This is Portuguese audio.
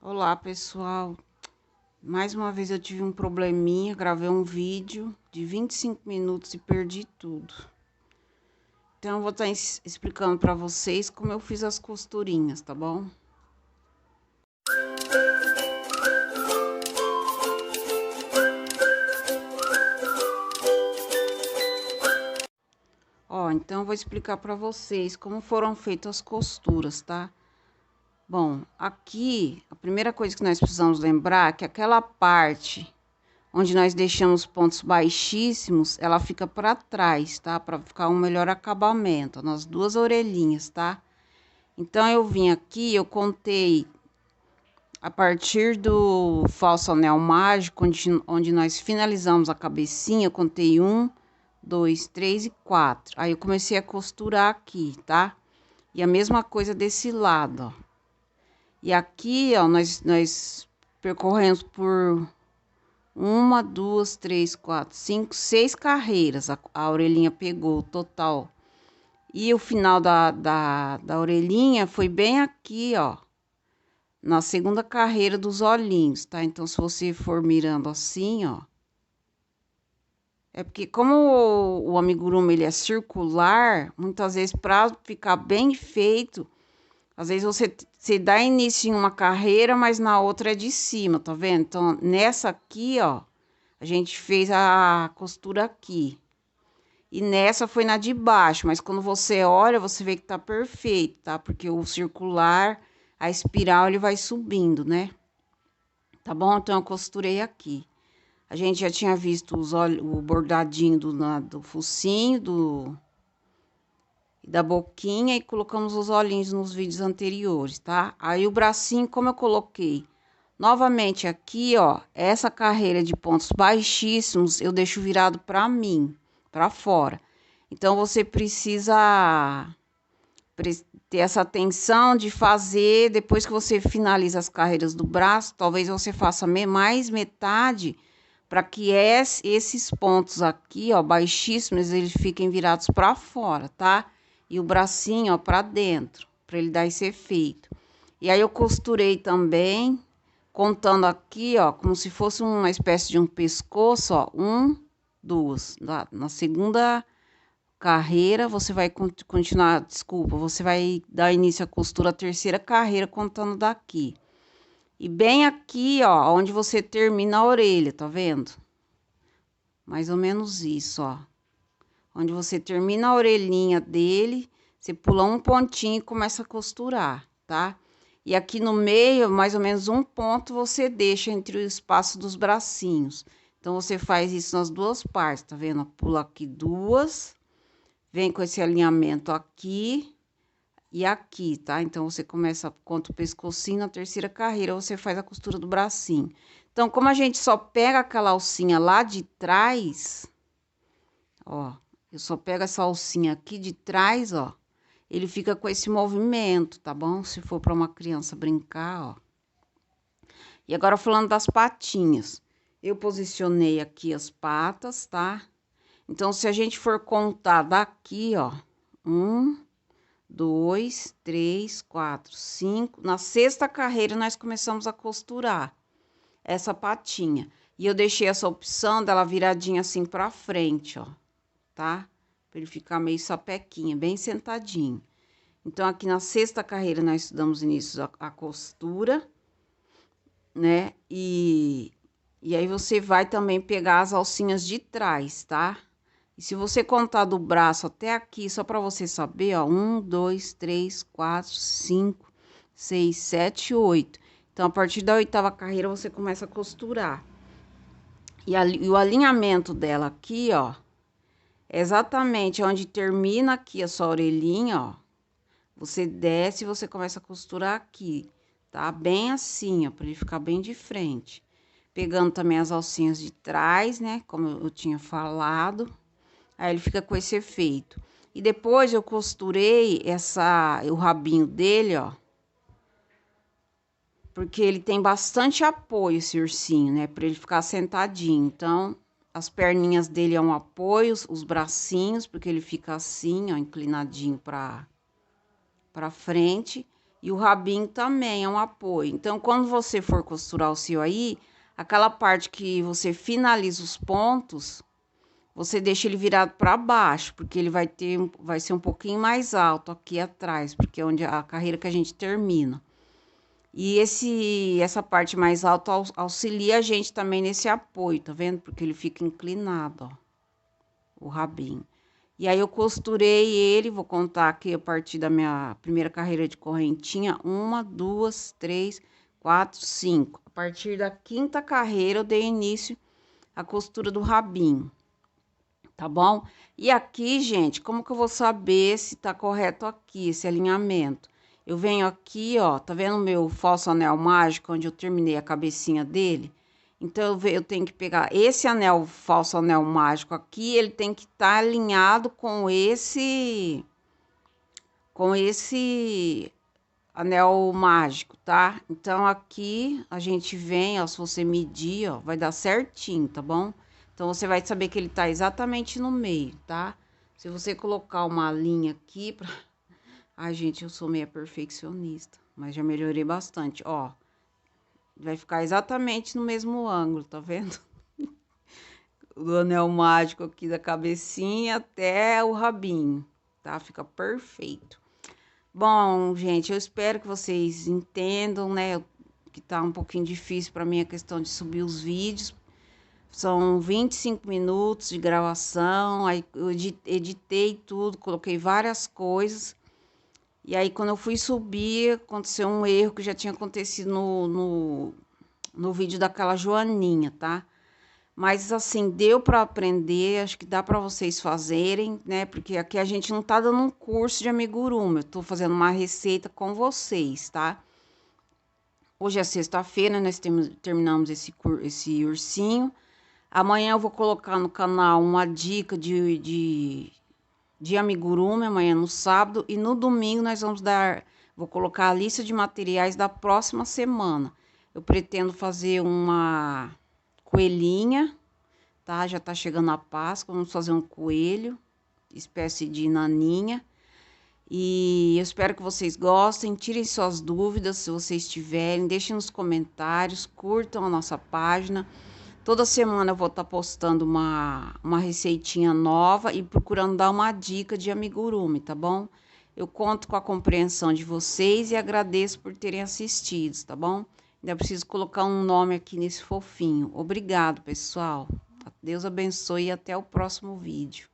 Olá, pessoal. Mais uma vez eu tive um probleminha, gravei um vídeo de 25 minutos e perdi tudo. Então eu vou estar explicando para vocês como eu fiz as costurinhas, tá bom? Ó, então eu vou explicar para vocês como foram feitas as costuras, tá? Bom, aqui a primeira coisa que nós precisamos lembrar é que aquela parte onde nós deixamos pontos baixíssimos, ela fica para trás, tá? Para ficar um melhor acabamento, nas duas orelhinhas, tá? Então, eu vim aqui, eu contei a partir do falso anel mágico, onde nós finalizamos a cabecinha, eu contei 1, 2, 3 e 4. Aí, eu comecei a costurar aqui, tá? E a mesma coisa desse lado, ó. E aqui, ó, nós percorremos por 1, 2, 3, 4, 5, 6 carreiras. A orelhinha pegou o total. E o final da orelhinha foi bem aqui, ó. Na segunda carreira dos olhinhos, tá? Então, se você for mirando assim, ó. É porque como o amigurumi, ele é circular, muitas vezes para ficar bem feito, às vezes você dá início em uma carreira, mas na outra é de cima, tá vendo? Então, nessa aqui, ó, a gente fez a costura aqui. E nessa foi na de baixo, mas quando você olha, você vê que tá perfeito, tá? Porque o circular, a espiral, ele vai subindo, né? Tá bom? Então, eu costurei aqui. A gente já tinha visto o bordadinho do focinho, da boquinha e colocamos os olhinhos nos vídeos anteriores, tá? Aí, o bracinho, como eu coloquei novamente aqui, ó, essa carreira de pontos baixíssimos, eu deixo virado pra mim, pra fora. Então, você precisa ter essa atenção de fazer, depois que você finaliza as carreiras do braço, talvez você faça mais metade, para que esses pontos aqui, ó, baixíssimos, eles fiquem virados para fora, tá? E o bracinho, ó, para dentro, para ele dar esse efeito. E aí eu costurei também, contando aqui, ó, como se fosse uma espécie de um pescoço, ó, 1, 2, na segunda carreira, você vai continuar, desculpa, você vai dar início à costura terceira carreira contando daqui. E bem aqui, ó, onde você termina a orelha, tá vendo? Mais ou menos isso, ó. Onde você termina a orelhinha dele, você pula um pontinho e começa a costurar, tá? E aqui no meio, mais ou menos um ponto, você deixa entre o espaço dos bracinhos. Então, você faz isso nas duas partes, tá vendo? Pula aqui duas. Vem com esse alinhamento aqui e aqui, tá? Então, você começa, conta o pescocinho, na terceira carreira, você faz a costura do bracinho. Então, como a gente só pega aquela alcinha lá de trás, ó, eu só pego essa alcinha aqui de trás, ó, ele fica com esse movimento, tá bom? Se for para uma criança brincar, ó. E agora, falando das patinhas, eu posicionei aqui as patas, tá? Então, se a gente for contar daqui, ó, 1, 2, 3, 4, 5. Na sexta carreira, nós começamos a costurar essa patinha. E eu deixei essa opção dela viradinha assim pra frente, ó, tá? Pra ele ficar meio sapequinha, bem sentadinho. Então, aqui na sexta carreira, nós estudamos início a costura, né? E aí, você vai também pegar as alcinhas de trás, tá? E se você contar do braço até aqui, só para você saber, ó, 1, 2, 3, 4, 5, 6, 7, 8. Então, a partir da oitava carreira, você começa a costurar. E o alinhamento dela aqui, ó, é exatamente onde termina aqui a sua orelhinha, ó. Você desce e você começa a costurar aqui, tá? Bem assim, ó, para ele ficar bem de frente. Pegando também as alcinhas de trás, né, como eu tinha falado. Aí, ele fica com esse efeito. E depois, eu costurei o rabinho dele, ó. Porque ele tem bastante apoio, esse ursinho, né? Pra ele ficar sentadinho. Então, as perninhas dele é um apoio, os bracinhos, porque ele fica assim, ó, inclinadinho pra frente. E o rabinho também é um apoio. Então, quando você for costurar o seu aí, aquela parte que você finaliza os pontos, você deixa ele virado para baixo, porque ele vai ser um pouquinho mais alto aqui atrás, porque é onde a carreira que a gente termina. E essa parte mais alta auxilia a gente também nesse apoio, tá vendo? Porque ele fica inclinado, ó, o rabinho. E aí eu costurei ele, vou contar aqui a partir da minha primeira carreira de correntinha, 1, 2, 3, 4, 5. A partir da 5ª carreira eu dei início à costura do rabinho, tá bom? E aqui, gente, como que eu vou saber se tá correto aqui, esse alinhamento? Eu venho aqui, ó, tá vendo o meu falso anel mágico, onde eu terminei a cabecinha dele? Então, eu tenho que pegar esse anel, falso anel mágico aqui, ele tem que estar alinhado com esse anel mágico, tá? Então, aqui a gente vem, ó, se você medir, ó, vai dar certinho, tá bom? Então, você vai saber que ele tá exatamente no meio, tá? Se você colocar uma linha aqui pra... Ai, gente, eu sou meio perfeccionista, mas já melhorei bastante, ó. Vai ficar exatamente no mesmo ângulo, tá vendo? Do anel mágico aqui da cabecinha até o rabinho, tá? Fica perfeito. Bom, gente, eu espero que vocês entendam, né? Que tá um pouquinho difícil para mim a questão de subir os vídeos. São 25 minutos de gravação, aí eu editei tudo, coloquei várias coisas. E aí, quando eu fui subir, aconteceu um erro que já tinha acontecido no vídeo daquela Joaninha, tá? Mas, assim, deu para aprender, acho que dá para vocês fazerem, né? Porque aqui a gente não tá dando um curso de amigurumi, eu tô fazendo uma receita com vocês, tá? Hoje é sexta-feira, nós terminamos esse ursinho. Amanhã eu vou colocar no canal uma dica de amigurumi, amanhã no sábado. E no domingo nós vou colocar a lista de materiais da próxima semana. Eu pretendo fazer uma coelhinha, tá? Já tá chegando a Páscoa, vamos fazer um coelho, espécie de naninha. E eu espero que vocês gostem, tirem suas dúvidas se vocês tiverem, deixem nos comentários, curtam a nossa página. Toda semana eu vou estar postando uma receitinha nova e procurando dar uma dica de amigurumi, tá bom? Eu conto com a compreensão de vocês e agradeço por terem assistido, tá bom? Ainda preciso colocar um nome aqui nesse fofinho. Obrigado, pessoal. Deus abençoe e até o próximo vídeo.